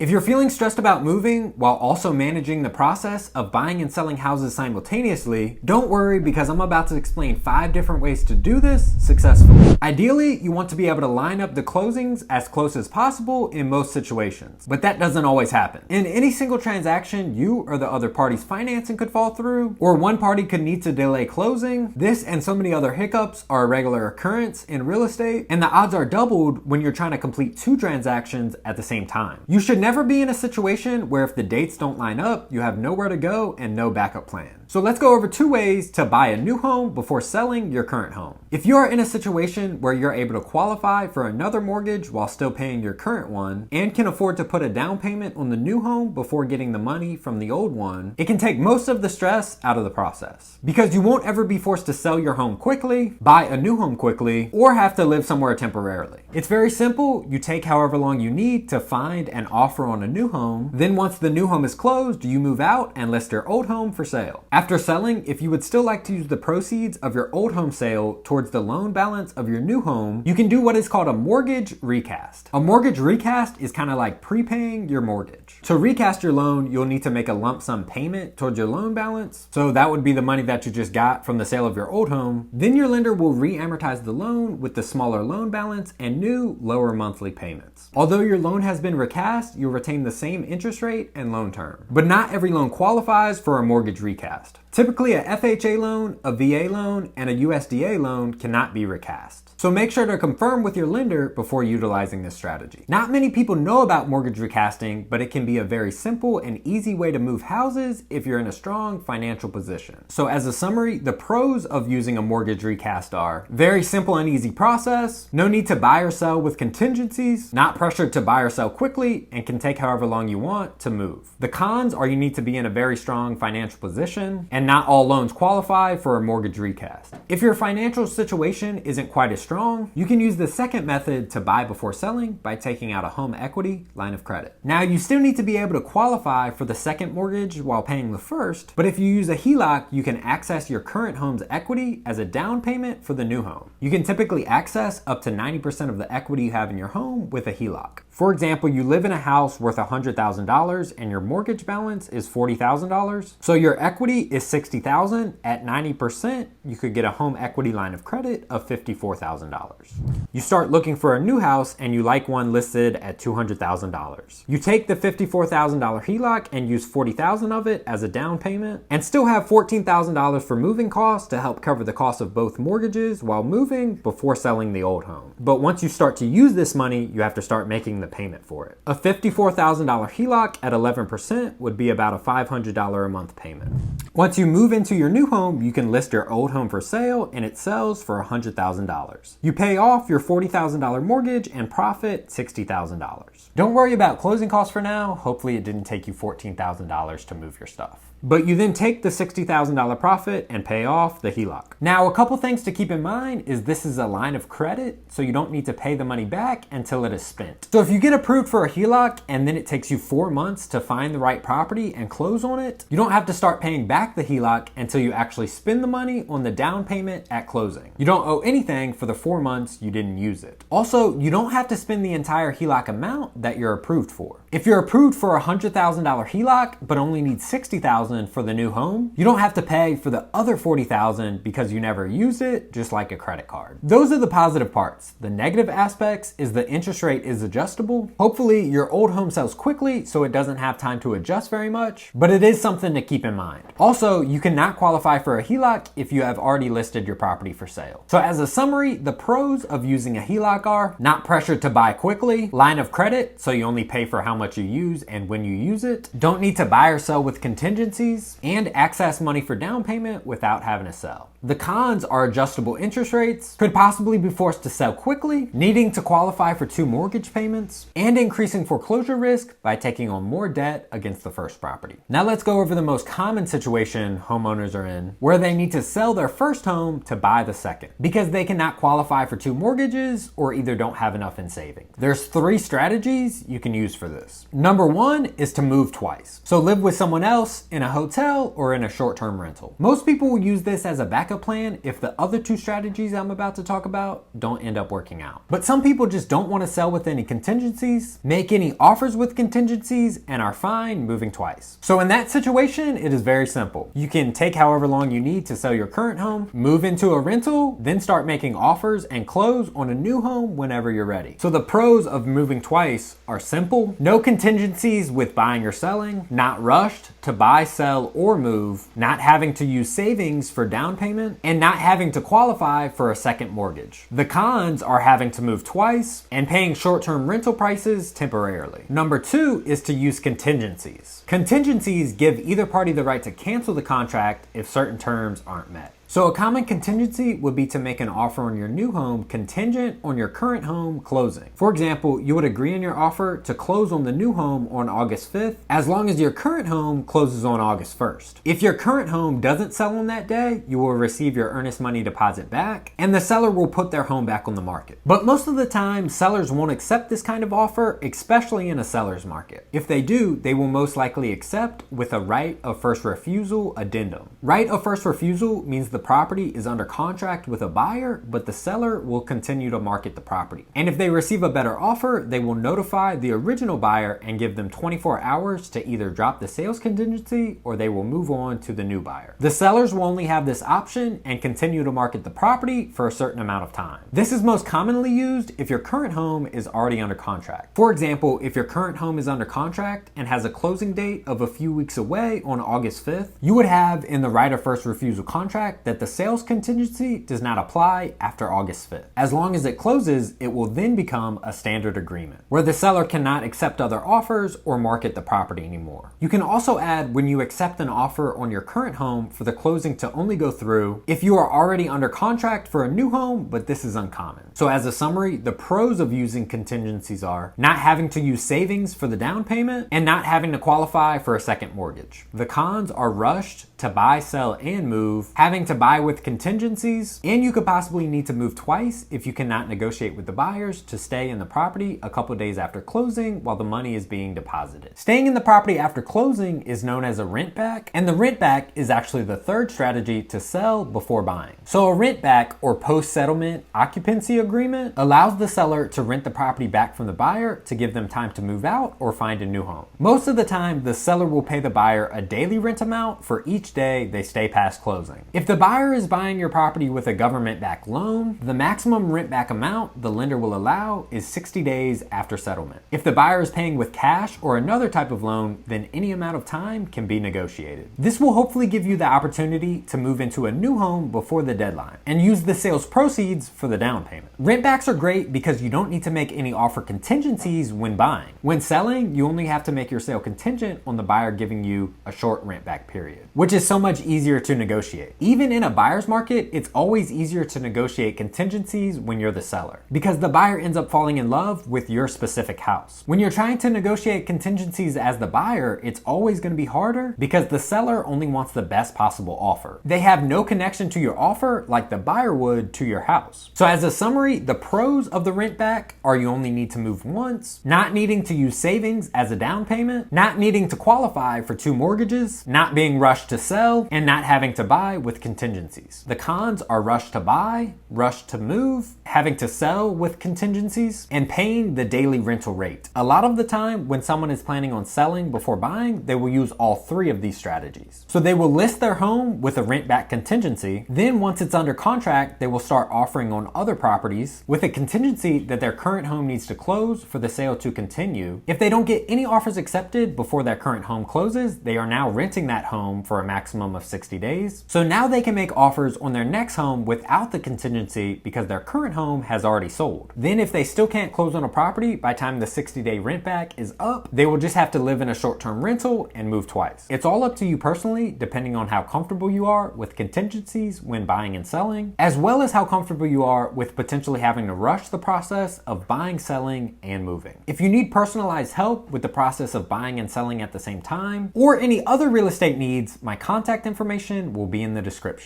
If you're feeling stressed about moving while also managing the process of buying and selling houses simultaneously, don't worry because I'm about to explain 5 different ways to do this successfully. Ideally, you want to be able to line up the closings as close as possible in most situations, but that doesn't always happen. In any single transaction, you or the other party's financing could fall through, or one party could need to delay closing. This and so many other hiccups are a regular occurrence in real estate, and the odds are doubled when you're trying to complete 2 transactions at the same time. You should never be in a situation where if the dates don't line up, you have nowhere to go and no backup plan. So let's go over 2 ways to buy a new home before selling your current home. If you are in a situation where you're able to qualify for another mortgage while still paying your current one and can afford to put a down payment on the new home before getting the money from the old one, it can take most of the stress out of the process because you won't ever be forced to sell your home quickly, buy a new home quickly, or have to live somewhere temporarily. It's very simple. You take however long you need to find an offer on a new home. Then once the new home is closed, you move out and list your old home for sale. After selling, if you would still like to use the proceeds of your old home sale towards the loan balance of your new home, you can do what is called a mortgage recast. A mortgage recast is kind of like prepaying your mortgage. To recast your loan, you'll need to make a lump sum payment towards your loan balance. So that would be the money that you just got from the sale of your old home. Then your lender will re-amortize the loan with the smaller loan balance and new, lower monthly payments. Although your loan has been recast, you'll retain the same interest rate and loan term. But not every loan qualifies for a mortgage recast. Typically, a FHA loan, a VA loan, and a USDA loan cannot be recast. So make sure to confirm with your lender before utilizing this strategy. Not many people know about mortgage recasting, but it can be a very simple and easy way to move houses if you're in a strong financial position. So as a summary, the pros of using a mortgage recast are very simple and easy process, no need to buy or sell with contingencies, not pressured to buy or sell quickly, and can take however long you want to move. The cons are you need to be in a very strong financial position, and not all loans qualify for a mortgage recast. If your financial situation isn't quite as strong, you can use the second method to buy before selling by taking out a home equity line of credit. Now, you still need to be able to qualify for the second mortgage while paying the first, but if you use a HELOC, you can access your current home's equity as a down payment for the new home. You can typically access up to 90% of the equity you have in your home with a HELOC. For example, you live in a house worth $100,000 and your mortgage balance is $40,000. So your equity is $60,000. At 90%, you could get a home equity line of credit of $54,000. You start looking for a new house and you like one listed at $200,000. You take the $54,000 HELOC and use $40,000 of it as a down payment and still have $14,000 for moving costs to help cover the cost of both mortgages while moving before selling the old home. But once you start to use this money, you have to start making the payment for it. A $54,000 HELOC at 11% would be about a $500 a month payment. Once you move into your new home, you can list your old home for sale and it sells for $100,000. You pay off your $40,000 mortgage and profit $60,000. Don't worry about closing costs for now. Hopefully it didn't take you $14,000 to move your stuff. But you then take the $60,000 profit and pay off the HELOC. Now, a couple things to keep in mind is this is a line of credit, so you don't need to pay the money back until it is spent. So if you get approved for a HELOC and then it takes you 4 months to find the right property and close on it, you don't have to start paying back the HELOC until you actually spend the money on the down payment at closing. You don't owe anything for the 4 months you didn't use it. Also, you don't have to spend the entire HELOC amount that you're approved for. If you're approved for a $100,000 HELOC but only need $60,000 for the new home, you don't have to pay for the other $40,000 because you never used it, just like a credit card. Those are the positive parts. The negative aspects is the interest rate is adjustable. Hopefully your old home sells quickly so it doesn't have time to adjust very much, but it is something to keep in mind. Also, you cannot qualify for a HELOC if you have already listed your property for sale. So as a summary, the pros of using a HELOC are not pressured to buy quickly, line of credit, so you only pay for how much you use and when you use it, don't need to buy or sell with contingencies, and access money for down payment without having to sell. The cons are adjustable interest rates, could possibly be forced to sell quickly, needing to qualify for 2 mortgage payments, and increasing foreclosure risk by taking on more debt against the first property. Now let's go over the most common situation homeowners are in, where they need to sell their first home to buy the second, because they cannot qualify for 2 mortgages or either don't have enough in savings. There's 3 strategies you can use for this. this. Number one is to move twice. So live with someone else in a hotel or in a short-term rental. Most people will use this as a backup plan if the other two strategies I'm about to talk about don't end up working out. But some people just don't want to sell with any contingencies, make any offers with contingencies, and are fine moving twice. So in that situation, it is very simple. You can take however long you need to sell your current home, move into a rental, then start making offers and close on a new home whenever you're ready. So the pros of moving twice are simple: no contingencies with buying or selling, not rushed to buy, sell, or move, not having to use savings for down payment, and not having to qualify for a second mortgage. The cons are having to move twice and paying short-term rental prices temporarily. Number two is to use contingencies. Contingencies give either party the right to cancel the contract if certain terms aren't met. So a common contingency would be to make an offer on your new home contingent on your current home closing. For example, you would agree in your offer to close on the new home on August 5th, as long as your current home closes on August 1st. If your current home doesn't sell on that day, you will receive your earnest money deposit back, and the seller will put their home back on the market. But most of the time, sellers won't accept this kind of offer, especially in a seller's market. If they do, they will most likely accept with a right of first refusal addendum. Right of first refusal means the property is under contract with a buyer, but the seller will continue to market the property. And if they receive a better offer, they will notify the original buyer and give them 24 hours to either drop the sales contingency or they will move on to the new buyer. The sellers will only have this option and continue to market the property for a certain amount of time. This is most commonly used if your current home is already under contract. For example, if your current home is under contract and has a closing date of a few weeks away on August 5th, you would have in the right of first refusal contract that the sales contingency does not apply after August 5th. As long as it closes, it will then become a standard agreement, where the seller cannot accept other offers or market the property anymore. You can also add when you accept an offer on your current home for the closing to only go through if you are already under contract for a new home, but this is uncommon. So as a summary, the pros of using contingencies are not having to use savings for the down payment and not having to qualify for a second mortgage. The cons are rushed to buy, sell, and move, having to buy with contingencies, and you could possibly need to move twice if you cannot negotiate with the buyers to stay in the property a couple days after closing while the money is being deposited. Staying in the property after closing is known as a rent back, and the rent back is actually the third strategy to sell before buying. So a rent back or post-settlement occupancy agreement allows the seller to rent the property back from the buyer to give them time to move out or find a new home. Most of the time, the seller will pay the buyer a daily rent amount for each day they stay past closing. If the buyer is buying your property with a government-backed loan, the maximum rent-back amount the lender will allow is 60 days after settlement. If the buyer is paying with cash or another type of loan, then any amount of time can be negotiated. This will hopefully give you the opportunity to move into a new home before the deadline and use the sales proceeds for the down payment. Rent-backs are great because you don't need to make any offer contingencies when buying. When selling, you only have to make your sale contingent on the buyer giving you a short rent-back period, which is so much easier to negotiate. Even in a buyer's market, it's always easier to negotiate contingencies when you're the seller because the buyer ends up falling in love with your specific house. When you're trying to negotiate contingencies as the buyer, it's always going to be harder because the seller only wants the best possible offer. They have no connection to your offer like the buyer would to your house. So as a summary, the pros of the rent back are you only need to move once, not needing to use savings as a down payment, not needing to qualify for 2 mortgages, not being rushed to sell, and not having to buy with contingencies. The cons are rush to buy, rush to move, having to sell with contingencies, and paying the daily rental rate. A lot of the time when someone is planning on selling before buying, they will use all 3 of these strategies. So they will list their home with a rent back contingency, then once it's under contract, they will start offering on other properties with a contingency that their current home needs to close for the sale to continue. If they don't get any offers accepted before their current home closes, they are now renting that home for a maximum of 60 days. So now they can make offers on their next home without the contingency because their current home has already sold. Then if they still can't close on a property by the time the 60-day rent back is up, they will just have to live in a short-term rental and move twice. It's all up to you personally, depending on how comfortable you are with contingencies when buying and selling, as well as how comfortable you are with potentially having to rush the process of buying, selling, and moving. If you need personalized help with the process of buying and selling at the same time, or any other real estate needs, my contact information will be in the description.